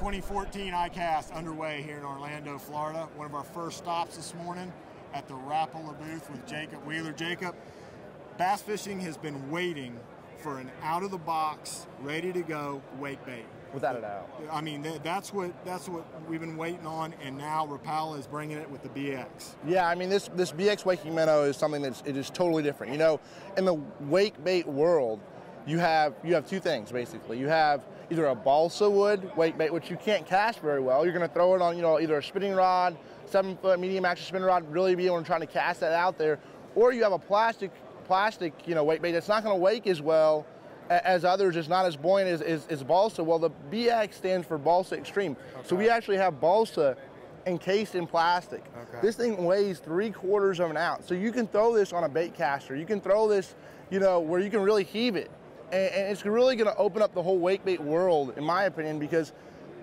2014 ICAST underway here in Orlando, Florida. One of our first stops this morning at the Rapala booth with Jacob Wheeler. Jacob, bass fishing has been waiting for an out-of-the-box, ready-to-go wake bait. Without a doubt. I mean, that's what we've been waiting on, and now Rapala is bringing it with the BX. Yeah, I mean, this BX waking minnow is something it is totally different. You know, in the wake bait world, you have two things basically. You have either a balsa wood wake bait, which you can't cast very well. You're going to throw it on, you know, either a spinning rod, 7-foot medium action spinning rod, really be able to try to cast that out there, or you have a plastic, you know, wake bait that's not going to wake as well as others. It's not as buoyant as balsa. Well, the BX stands for balsa extreme. Okay. So we actually have balsa encased in plastic. Okay. This thing weighs 3/4 of an ounce. So you can throw this on a bait caster. You can throw this, you know, where you can really heave it. And it's really going to open up the whole wake bait world, in my opinion, because,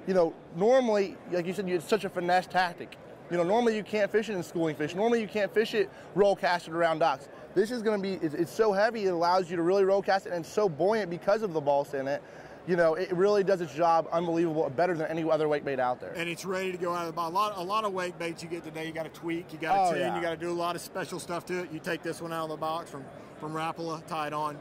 you know, normally, like you said, it's such a finesse tactic. You know, normally you can't fish it in schooling fish. Normally you can't fish it roll casted around docks. This is going to be, it's so heavy, it allows you to really roll cast it, and it's so buoyant because of the balsa in it. You know, it really does its job unbelievable, better than any other wake bait out there. And it's ready to go out of the box. A lot of wake baits you get today, you got to tweak, you got to tune, yeah. You got to do a lot of special stuff to it. You take this one out of the box from Rapala, tie it on.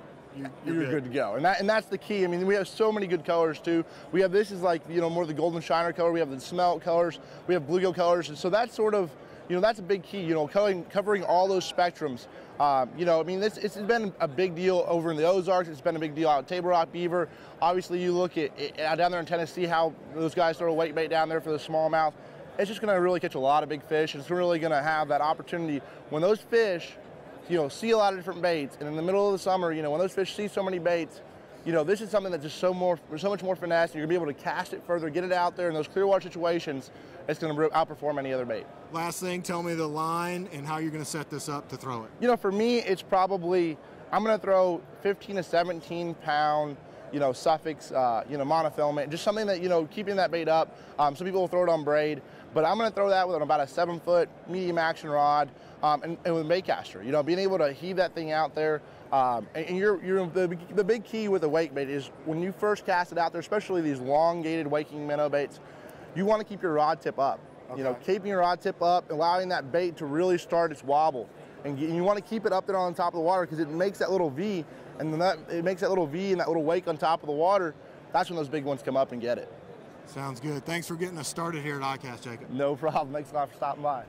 You're good to go, and that's the key. I mean, we have so many good colors too. We have, this is like, you know, more the golden shiner color. We have the smelt colors. We have bluegill colors, and so that's sort of, you know, that's a big key. You know, covering all those spectrums. You know, I mean, it's been a big deal over in the Ozarks. It's been a big deal out at Table Rock Beaver. Obviously, you look at down there in Tennessee, how those guys throw a wake bait down there for the smallmouth. It's just going to really catch a lot of big fish. It's really going to have that opportunity when those fish, you know, see a lot of different baits, and in the middle of the summer, you know, when those fish see so many baits, you know, this is something that's just so much more finesse, and you're gonna be able to cast it further, get it out there in those clear water situations. It's gonna outperform any other bait. Last thing, tell me the line and how you're gonna set this up to throw it. You know, for me, it's probably, I'm gonna throw 15 to 17 pound, you know, Suffix, you know, monofilament, just something that, you know, keeping that bait up. Some people will throw it on braid, but I'm going to throw that with about a 7-foot medium action rod and with a bait caster. You know, being able to heave that thing out there. And the big key with a wake bait is when you first cast it out there, especially these elongated waking minnow baits, you want to keep your rod tip up. Okay. You know, keeping your rod tip up, allowing that bait to really start its wobble. And you want to keep it up there on top of the water because it makes that little V, and then it makes that little V and that little wake on top of the water. That's when those big ones come up and get it. Sounds good. Thanks for getting us started here at ICAST, Jacob. No problem. Thanks a lot for stopping by.